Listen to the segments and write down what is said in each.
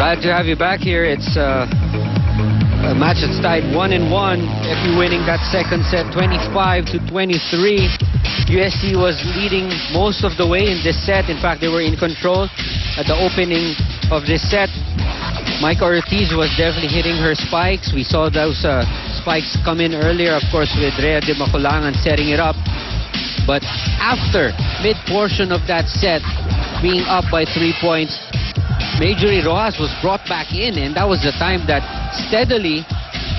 Glad to have you back here. It's a match that's tied 1-1. FEU winning that second set 25-23. UST was leading most of the way in this set. In fact, they were in control at the opening of this set. Mike Ortiz was definitely hitting her spikes. We saw those spikes come in earlier, of course, with Rhea de Maculangan setting it up. But after mid-portion of that set, being up by 3 points, Majorie Rojas was brought back in, and that was the time that steadily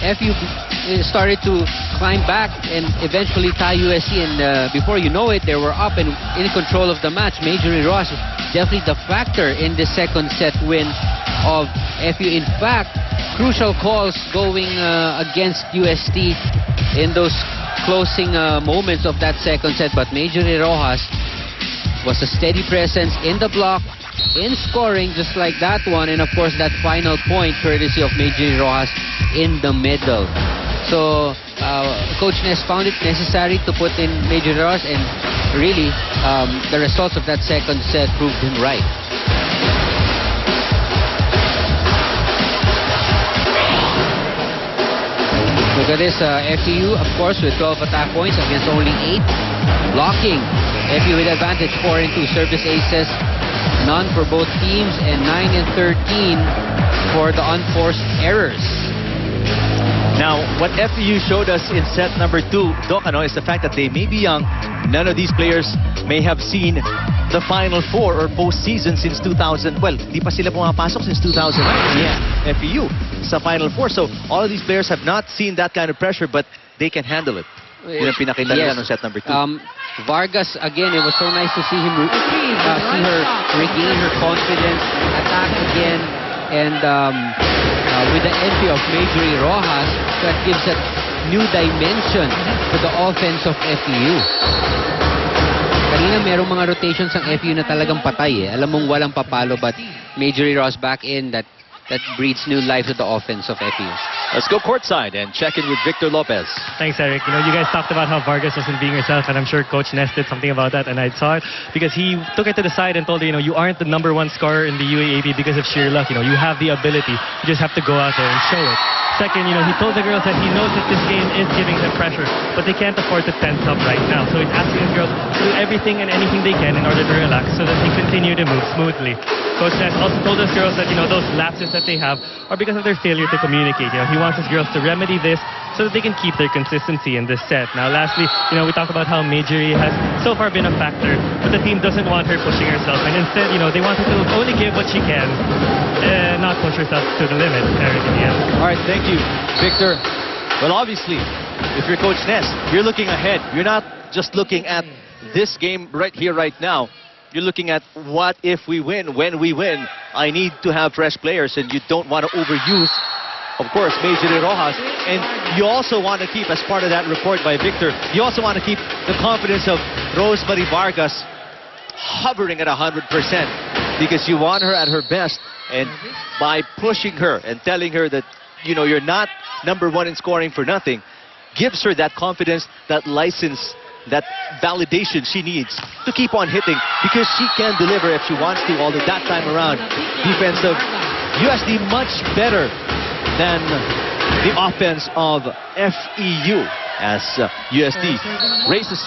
FEU started to climb back and eventually tie UST, and before you know it, they were up and in control of the match. Majorie Rojas was definitely the factor in the second set win of FEU. In fact, crucial calls going against UST in those closing moments of that second set, but Majorie Rojas was a steady presence in the block, in scoring, just like that one, and of course that final point courtesy of Majorie Rojas in the middle. So Coach Ness found it necessary to put in Majorie Rojas, and really the results of that second set proved him right. Look at this, FEU, of course, with 12 attack points against only 8. Blocking, FEU with advantage, 4 and 2 service aces. None for both teams, and 9 and 13 for the unforced errors. Now, what FEU showed us in set number 2, Doc, is the fact that they may be young. None of these players may have seen the Final Four or postseason since 2000. Well, di pa sila pumapasok since 2009. Yeah, FEU sa Final Four. So all of these players have not seen that kind of pressure, but they can handle it. Yun ang pinakita nila ng set number 2. Vargas, again, it was so nice to see him see her regain her confidence, attack again, and with the entry of Majorie Rojas, that gives a new dimension to the offense of FEU. Kanina merong mga rotations ng FEU na talagang patay eh. Alam mong walang papalo, but Majorie Rojas back in, that breathes new life to the offense of FEU. Let's go courtside and check in with Victor Lopez. Thanks, Eric. You know, you guys talked about how Vargas wasn't being herself, and I'm sure Coach Ness did something about that, and I saw it because he took it to the side and told her, you know, you aren't the #1 scorer in the UAAP because of sheer luck. You know, you have the ability. You just have to go out there and show it. Second, you know, he told the girls that he knows that this game is giving them pressure, but they can't afford to tense up right now. So he's asking the girls to do everything and anything they can in order to relax so that they continue to move smoothly. Coach Ness also told his girls that, you know, those lapses that they have are because of their failure to communicate. You know, he wants his girls to remedy this so that they can keep their consistency in this set. Now, lastly, you know, we talked about how Majorie has so far been a factor, but the team doesn't want her pushing herself, and instead, you know, they want her to only give what she can, not push herself to the limit, Eric, in the end. All right, thank you, Victor. Well, obviously, if you're Coach Ness, you're looking ahead. You're not just looking at this game right here, right now. You're looking at what if we win, when we win. I need to have fresh players, and you don't want to overuse, of course, Majorie Rojas. And you also want to keep, as part of that report by Victor, you also want to keep the confidence of Rosemary Vargas hovering at 100%, because you want her at her best. And by pushing her and telling her that, you know, you're not #1 in scoring for nothing, gives her that confidence, that license, that validation she needs to keep on hitting, because she can deliver if she wants to. Although that time around, defense of UST much better than the offense of FEU, as UST races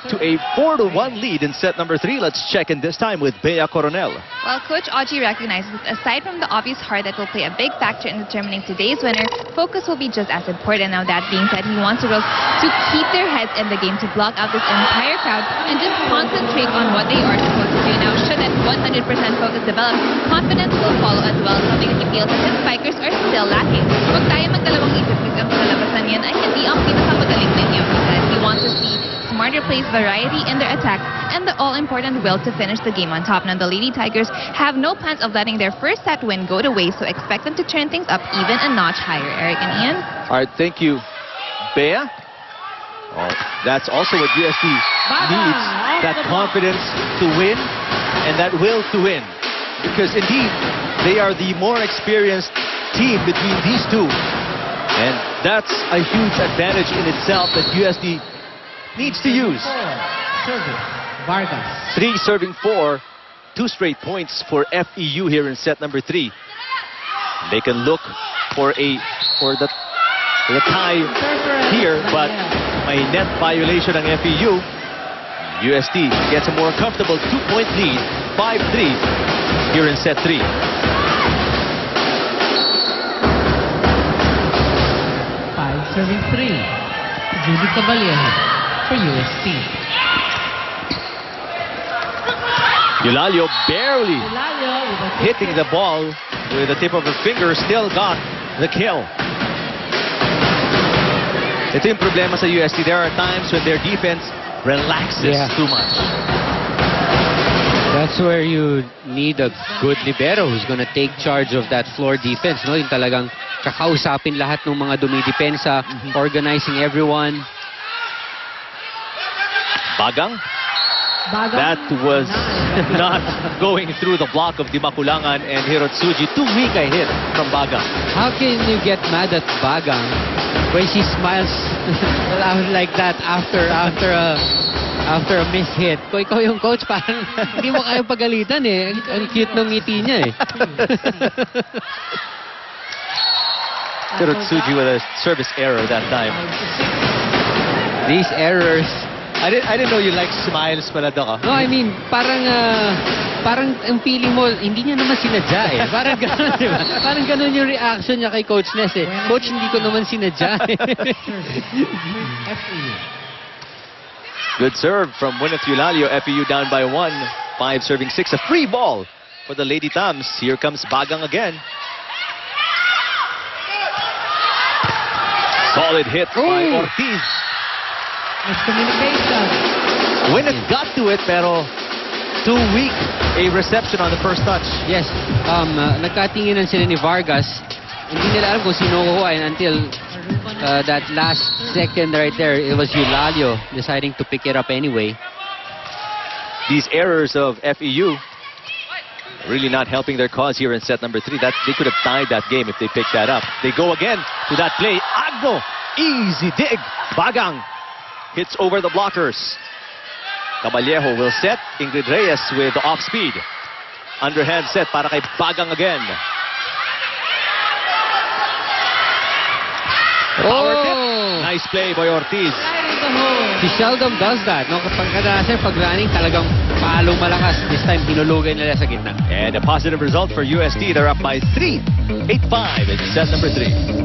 to a 4-1 lead in set number 3. Let's check in this time with Bea Coronel. Well, Coach Audrey recognizes that aside from the obvious heart that will play a big factor in determining today's winner, focus will be just as important. Now, that being said, he wants the girls to keep their heads in the game, to block out this entire crowd and just concentrate on what they are supposed to do. Now, should that 100% focus develop, confidence will follow as well, something that he feels that his spikers are still lacking. Huwag tayo magdalawang isip kasi ang kalabasan yan ay hindi ang pinakamagaling ninyo. He wants to see smarter plays, variety in their attack, and the all-important will to finish the game on top. Now, the Lady Tigers have no plans of letting their first set win go to waste, so expect them to turn things up even a notch higher. Eric and Ian? All right, thank you, Bea. Oh, that's also what UST needs, that confidence to win and that will to win. Because indeed, they are the more experienced team between these two. And that's a huge advantage in itself that UST needs to use. Vargas. 3 serving 4, 2 straight points for FEU here in set number 3. They can look for the tie here, but may net violation ng FEU. UST gets a more comfortable 2-point lead, 5-3 here in set 3. Serving 3. Judy Caballero for UST. Eulalio barely Eulalio with a hitting the ball with the tip of her finger, still got the kill. Ito yung problema sa UST. There are times when their defense relaxes too much. That's where you need a good libero who's gonna take charge of that floor defense, no? Yung talagang kakausapin lahat ng mga dumidepensa, organizing everyone. Bagang? That was not going through the block of Dimakulangan and Hirotsuji. Too weak a hit from Bagang. How can you get mad at Bagang when she smiles like that after a missed hit? Kung ikaw yung coach, parang hindi mo kaya pagalitan eh. Ang cute ng ngiti niya eh. Hirotsuji with a service error that time. These errors. I didn't know you like smiles pala, Doc. No, I mean, parang ang feeling mo, hindi niya naman sinadya eh. Parang gano'n, di ba? Parang gano'n yung reaction niya kay Coach Ness eh. Coach, hindi ko naman sinadya eh. Good serve from Gwyneth Eulalio. FEU down by 1. 5 serving 6. A free ball for the Lady Tams. Here comes Bagang again. Solid hit by Ortiz. Miscommunication. Gwyneth got to it, pero too weak a reception on the first touch. Yes, nagkatinginan sila ni Vargas. Hindi nila alam kung sino kukuha until that last second right there, it was Eulalio deciding to pick it up anyway. These errors of FEU really not helping their cause here in set number 3. That they could have tied that game if they picked that up. They go again to that play. Agno, easy dig. Bagang hits over the blockers. Caballero will set. Ingrid Reyes with the off-speed. Underhand set para kay Bagang again. Power tip. Nice play by Ortiz. She seldom does that. No? Kapag kadalasan pag running, talagang palong malakas. This time, tinulugay nila sa gitna. And a positive result for UST. They're up by 3. 8-5 in set number 3.